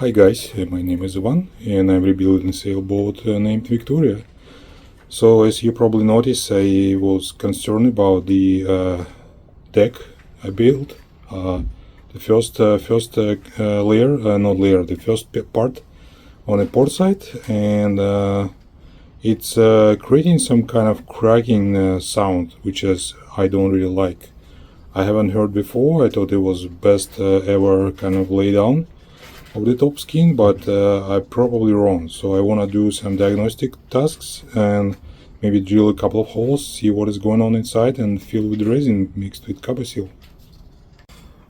Hi guys, my name is Ivan and I'm rebuilding a sailboat named Victoria. So as you probably noticed, I was concerned about the deck I built. The first layer, not layer, the first part on the port side, and it's creating some kind of cracking sound, which is I don't really like. I haven't heard before. I thought it was best ever kind of lay down of the top skin, but I'm probably wrong. So I want to do some diagnostic tasks and maybe drill a couple of holes, see what is going on inside, and fill with resin mixed with copper seal.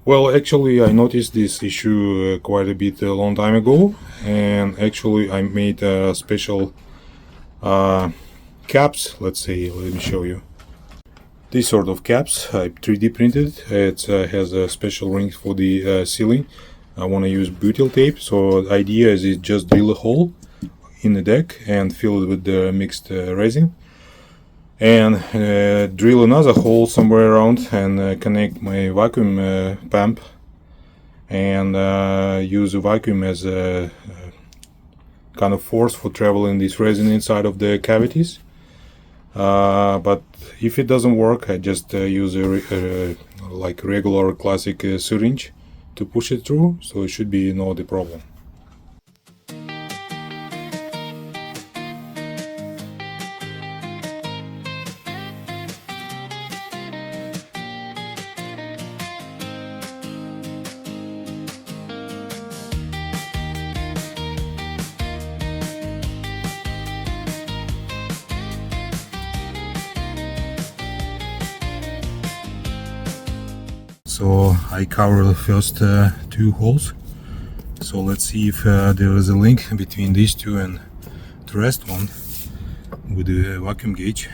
Well, actually, I noticed this issue quite a bit a long time ago, and actually, I made special caps. Let's say, let me show you. These sort of caps I 3D printed. It has a special ring for the sealing. I want to use butyl tape, so the idea is just drill a hole in the deck and fill it with the mixed resin, and drill another hole somewhere around and connect my vacuum pump and use a vacuum as a kind of force for traveling this resin inside of the cavities. But if it doesn't work, I just use a like regular classic syringe to push it through, so it should be not a problem. So I cover the first two holes. So let's see if there is a link between these two and the rest one with the vacuum gauge.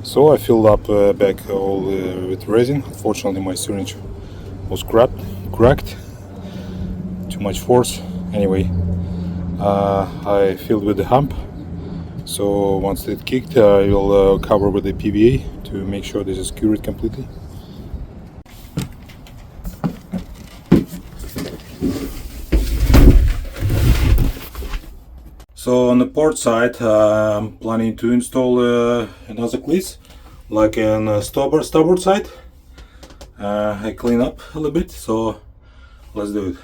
So I filled up back all with resin. Unfortunately, my syringe was cracked. Too much force. Anyway, I filled with the hump. So once it kicked, I will cover with the PVA to make sure this is secured completely. So on the port side, I'm planning to install another cleats, like on starboard side. I clean up a little bit, so let's do it.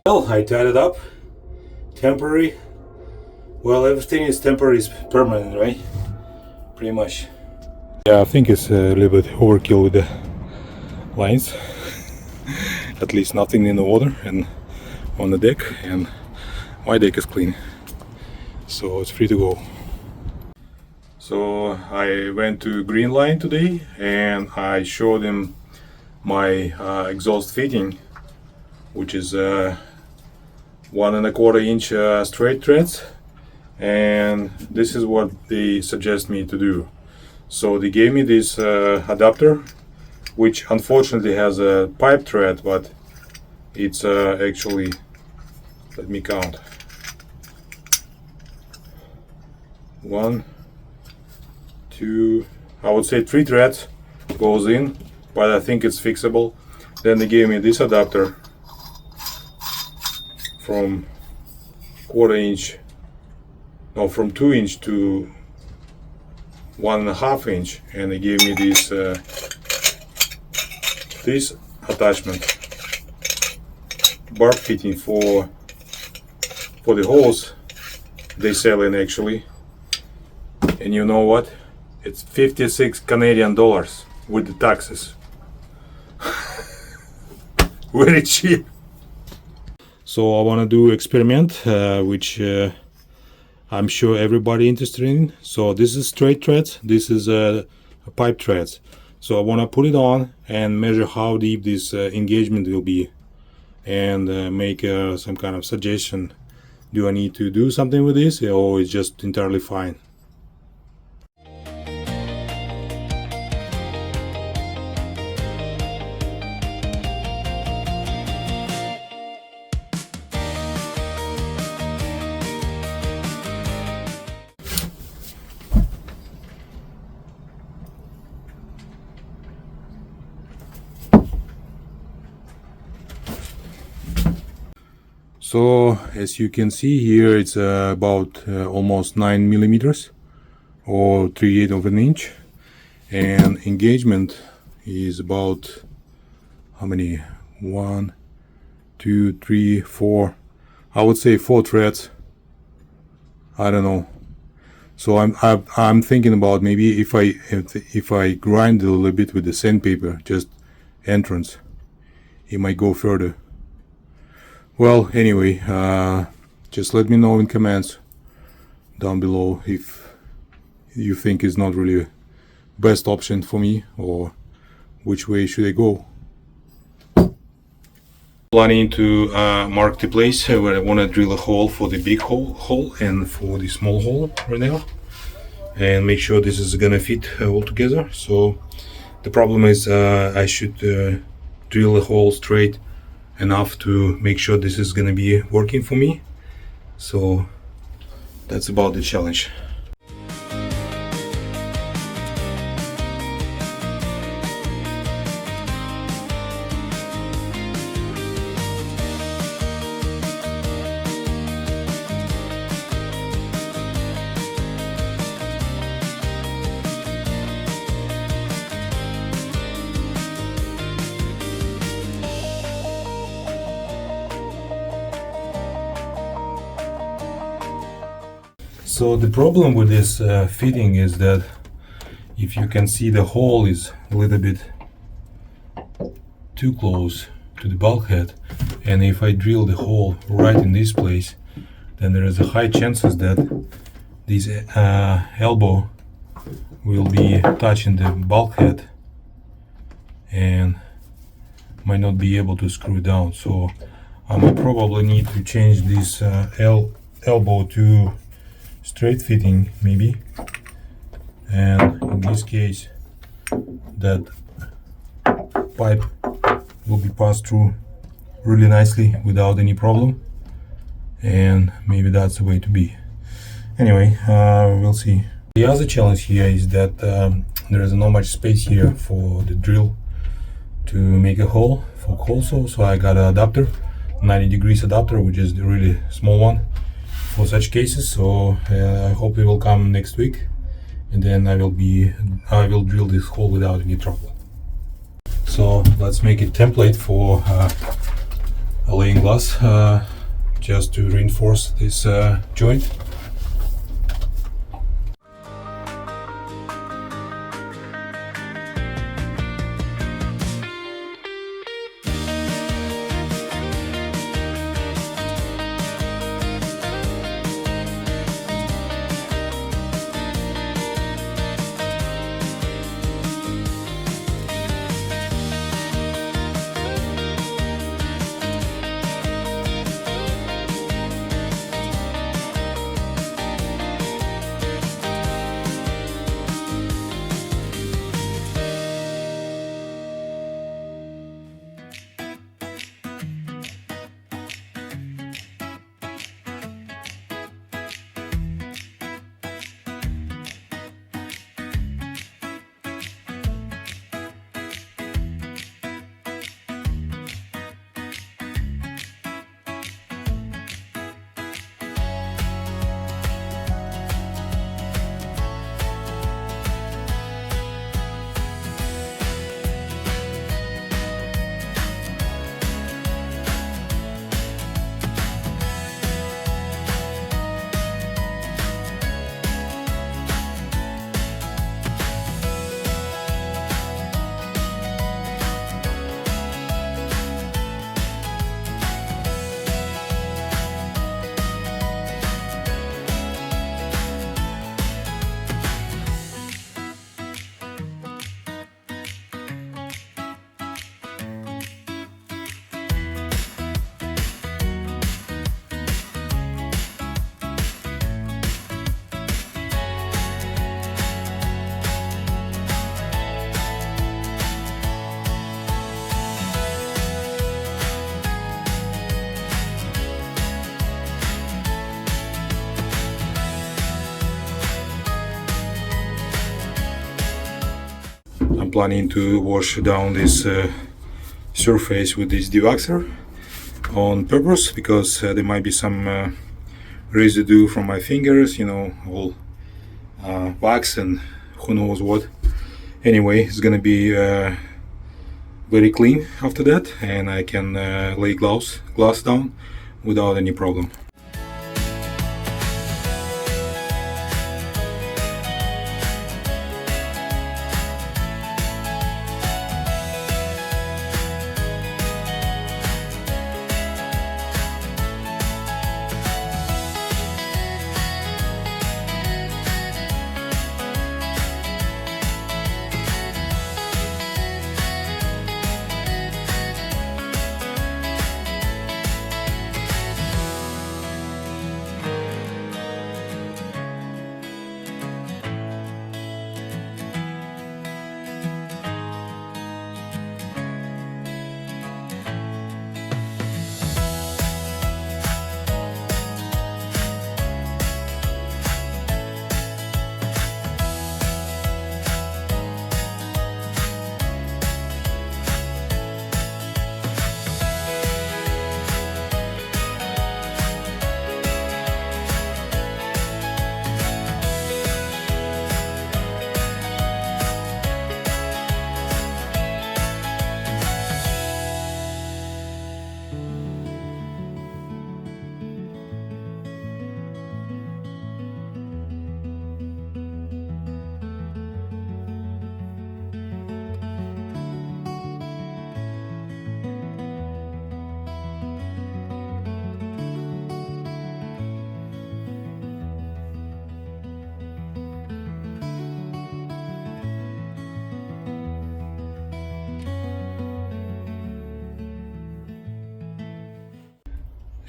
Well, I tied it up. Temporary. Well, everything is temporary is permanent, right? Pretty much. Yeah, I think it's a little bit overkill with the lines. At least nothing in the water and on the deck, and my deck is clean, so it's free to go. So I went to Green Line today and I showed him my exhaust fitting, which is 1¼ inch straight threads, and this is what they suggest me to do. So they gave me this adapter, which unfortunately has a pipe thread, but it's actually, let me count, 1, 2, I would say 3 threads goes in, but I think it's fixable. Then they gave me this adapter from from 2 inch to 1½ inch, and they gave me this attachment, barb fitting for the holes they sell in actually. And you know what? It's 56 Canadian dollars with the taxes. Very cheap. So I want to do experiment, which I'm sure everybody interested in. So this is straight threads, this is a pipe threads. So I want to put it on and measure how deep this engagement will be, and make some kind of suggestion. Do I need to do something with this, or it's just entirely fine? So as you can see here, it's about almost 9 millimeters or 3/8 of an inch, and engagement is about how many? 1, 2, 3, 4. I would say 4 threads. I don't know. So I'm thinking about maybe if I grind it a little bit with the sandpaper, just entrance, it might go further. Well, anyway, just let me know in comments down below if you think it's not really best option for me, or which way should I go. Planning to mark the place where I want to drill a hole for the big hole and for the small hole right now, and make sure this is gonna fit all together. So the problem is I should drill a hole straight enough to make sure this is gonna be working for me. So that's about the challenge. So the problem with this fitting is that if you can see, the hole is a little bit too close to the bulkhead, and if I drill the hole right in this place, then there is a high chances that this elbow will be touching the bulkhead and might not be able to screw it down. So I might probably need to change this elbow to straight fitting maybe, and in this case that pipe will be passed through really nicely without any problem, and maybe that's the way to be. Anyway, we'll see. The other challenge here is that there is not much space here for the drill to make a hole for hole saw, so I got an adapter, 90 degrees adapter, which is the really small one for such cases. So I hope it will come next week, and then I will drill this hole without any trouble. So let's make a template for laying glass just to reinforce this joint. I'm planning to wash down this surface with this dewaxer on purpose, because there might be some residue from my fingers, you know, all wax and who knows what. Anyway, it's gonna be very clean after that, and I can lay glass down without any problem.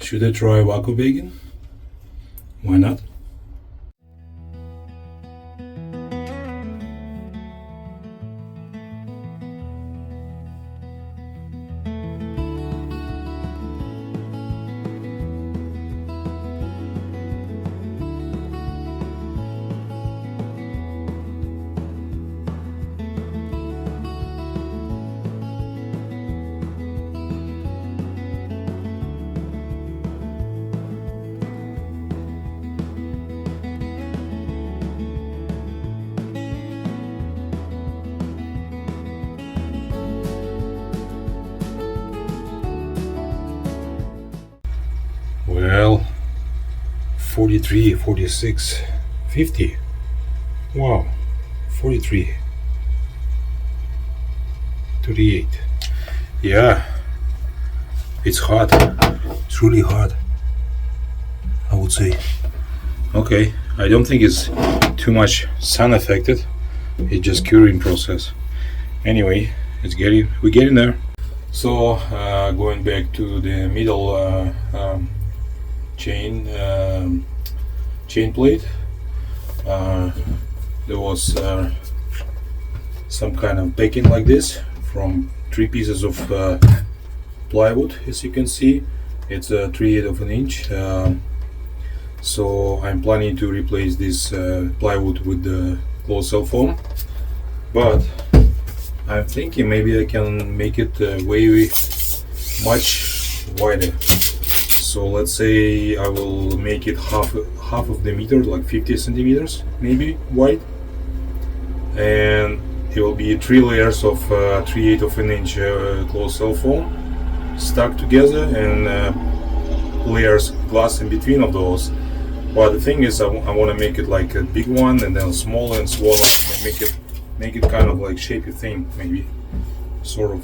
Should I try vacuum bagging? Why not? 43, 46, 50. Wow, 43, 38. Yeah, it's hot. It's really hot, I would say. Okay, I don't think it's too much sun affected. It's just curing process. Anyway, we're getting there. So going back to the middle chain plate, there was some kind of backing like this from 3 pieces of plywood. As you can see, it's 3/8 of an inch. So I'm planning to replace this plywood with the closed cell foam, but I'm thinking maybe I can make it way much wider. So let's say I will make it half of the meter, like 50 centimeters maybe wide, and it will be 3 layers of 3/8 of an inch closed cell foam stuck together, and layers glass in between of those. But the thing is, I want to make it like a big one and then smaller and smaller, make it kind of like shapy thing, maybe, sort of.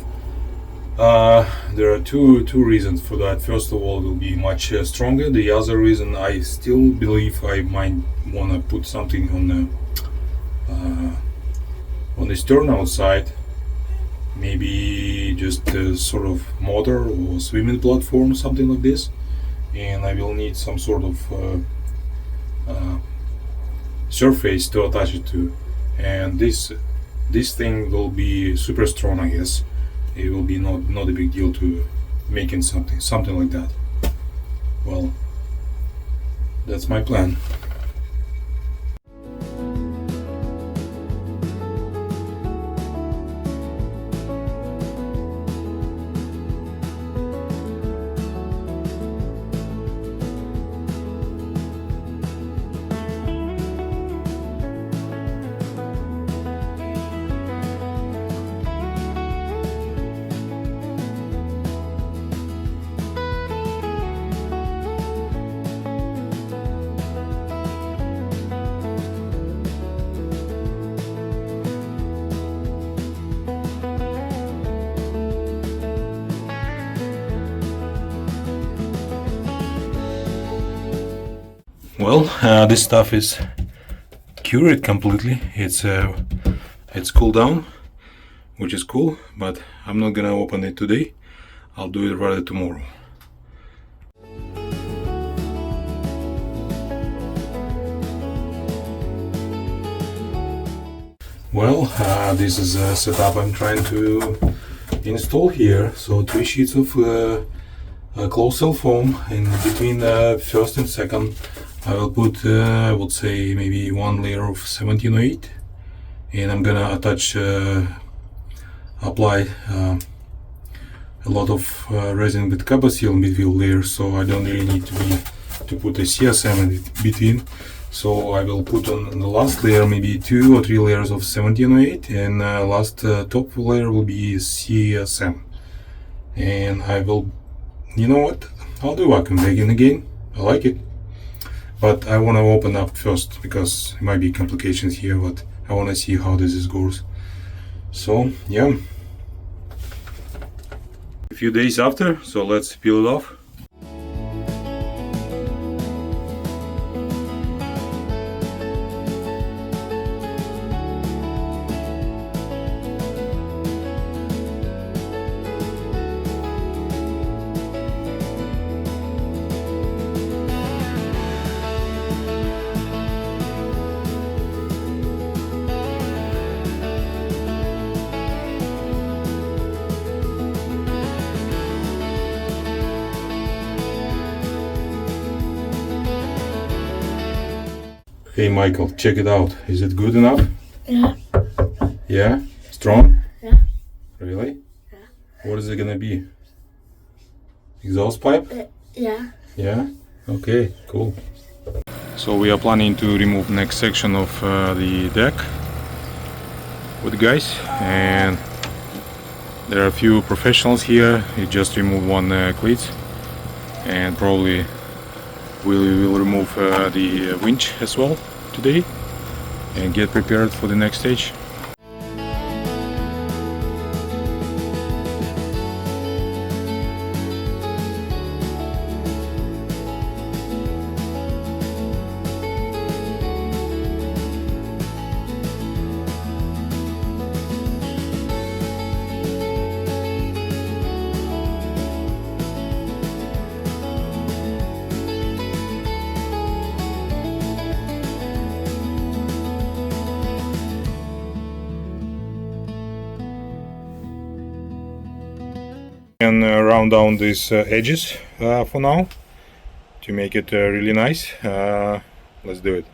There are two reasons for that. First of all, it will be much stronger. The other reason, I still believe I might want to put something on the stern outside, maybe just a sort of motor or swimming platform, something like this, and I will need some sort of surface to attach it to, and this thing will be super strong, I guess. It will be not a big deal to making something like that. Well, that's my plan. Well, this stuff is cured completely. It's cooled down, which is cool, but I'm not gonna open it today. I'll do it rather tomorrow. Well, this is a setup I'm trying to install here. So 3 sheets of closed cell foam, in between the first and second I will put I would say maybe 1 layer of 1708, and I'm gonna apply a lot of resin with copper seal in between layers, so I don't really need to put a CSM in between. So I will put on the last layer maybe 2 or 3 layers of 1708, and last top layer will be CSM. And I will, you know what, I'll do vacuum bagging again. I like it, but I want to open up first because there might be complications here, but I want to see how this goes. So yeah, a few days after, so let's peel it off. Hey Michael, check it out. Is it good enough? Yeah. Yeah? Strong? Yeah. Really? Yeah. What is it gonna be? Exhaust pipe? Yeah. Yeah? Okay, cool. So we are planning to remove next section of the deck with the guys, and there are a few professionals here. You just remove one cleat and probably We will remove the winch as well today and get prepared for the next stage. And round down these edges for now to make it really nice. Let's do it.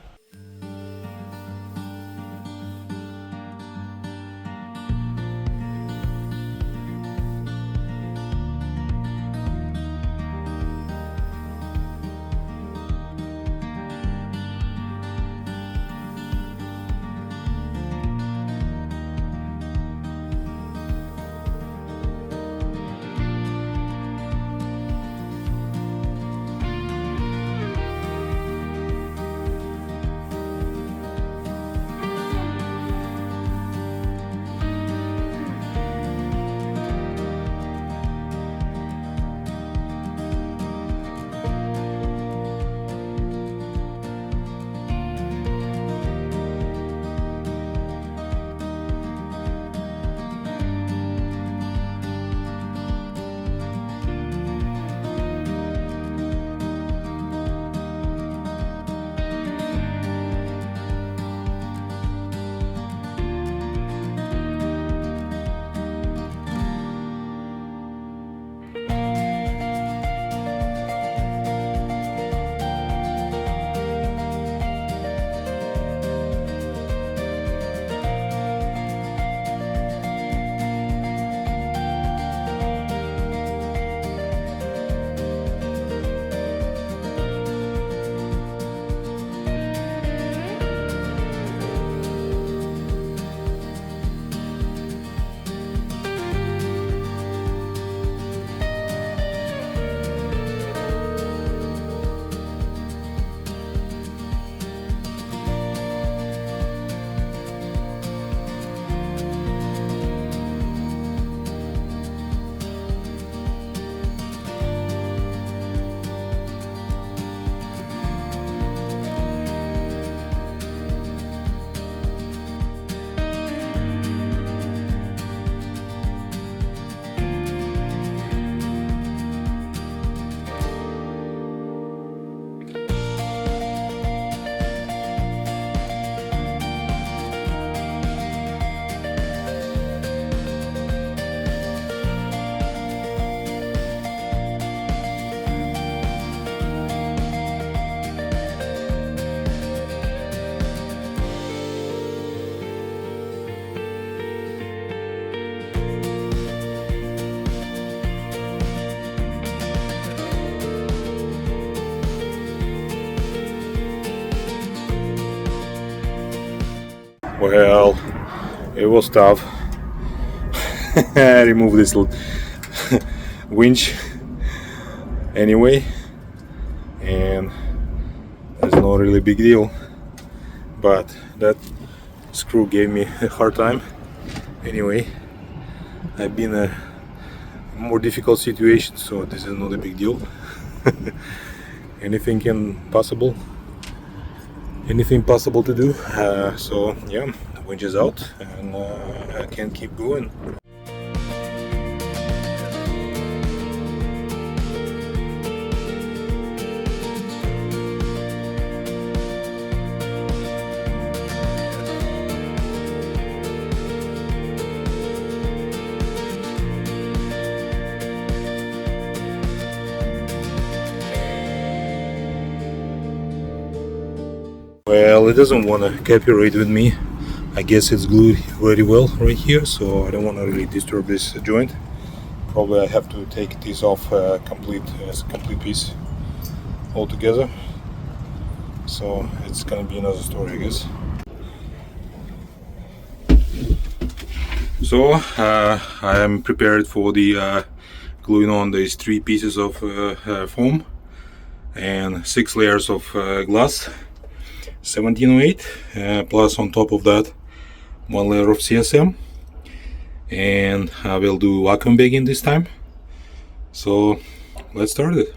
Well, it was tough. I removed this winch anyway, and it's not really big deal, but that screw gave me a hard time. Anyway, I've been in a more difficult situation, so this is not a big deal. Anything possible to do. So yeah, the winch is out and I can keep going. Well, it doesn't want to cooperate with me. I guess it's glued very well right here, so I don't want to really disturb this joint. Probably I have to take this off complete as a complete piece altogether. So it's gonna be another story, I guess. So I am prepared for the gluing on these three pieces of foam. and 6 layers of glass, 1708, plus on top of that 1 layer of CSM, and I will do vacuum bagging this time. So let's start it.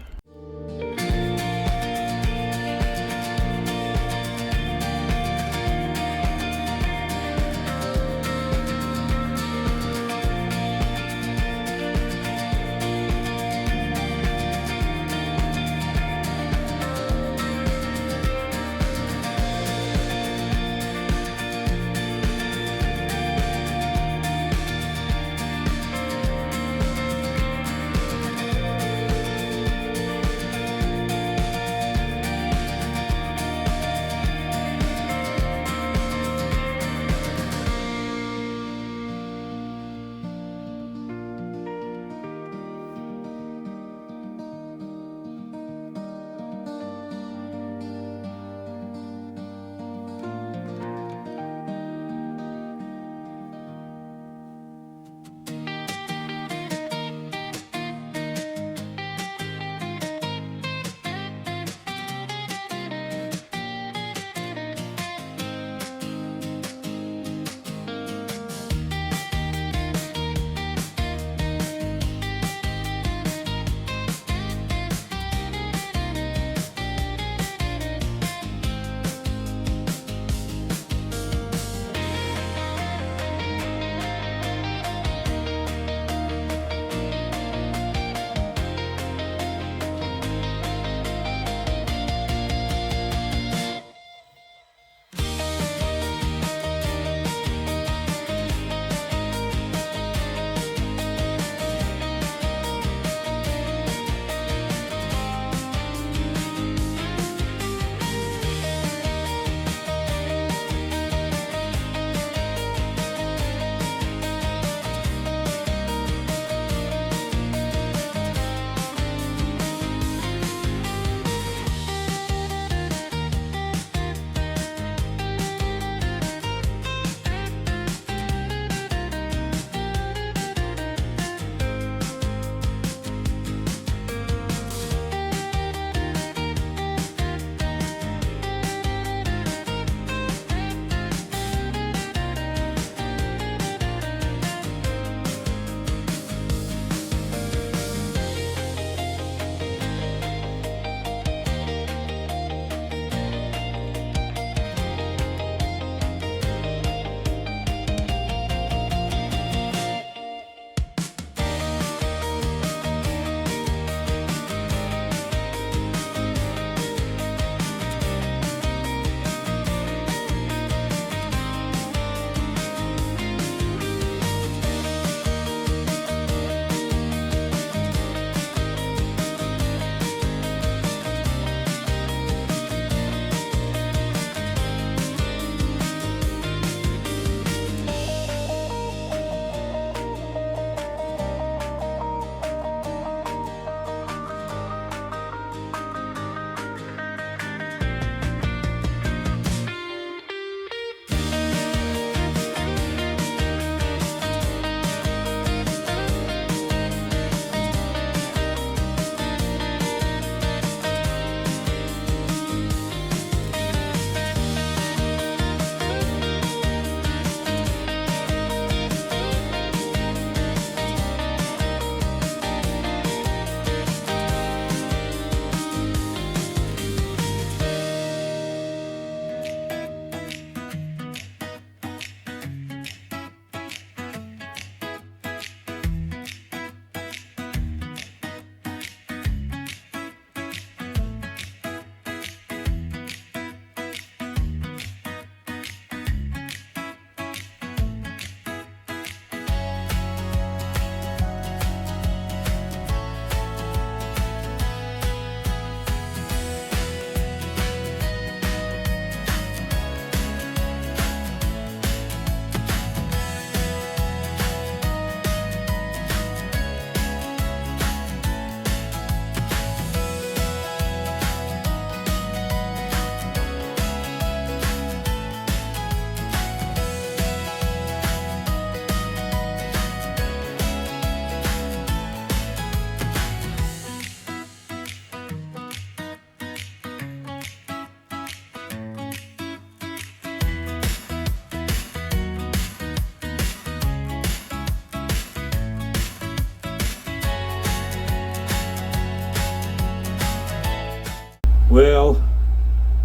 Well,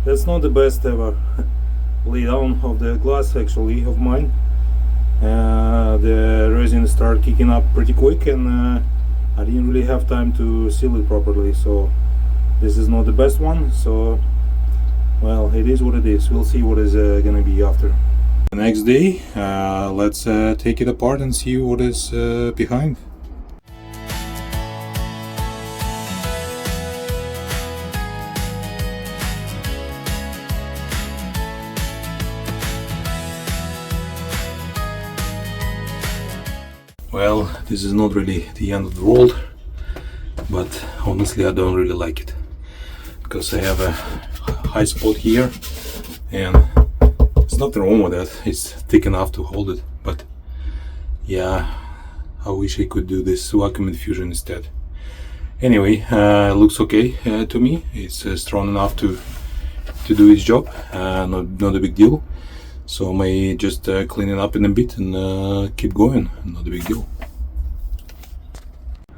that's not the best ever lay down of the glass actually of mine. The resin started kicking up pretty quick, and I didn't really have time to seal it properly, so this is not the best one. So well, it is what it is. We'll see what is gonna be after. The next day, let's take it apart and see what is behind. Well, this is not really the end of the world, but honestly I don't really like it, because I have a high spot here, and there's nothing wrong with that. It's thick enough to hold it, but yeah, I wish I could do this vacuum infusion instead. Anyway, it looks okay to me. It's strong enough to do its job. Not a big deal. So I may just clean it up in a bit and keep going. Not a big deal.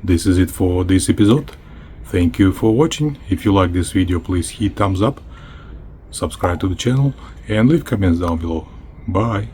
This is it for this episode. Thank you for watching. If you like this video, please hit thumbs up, subscribe to the channel, and leave comments down below. Bye.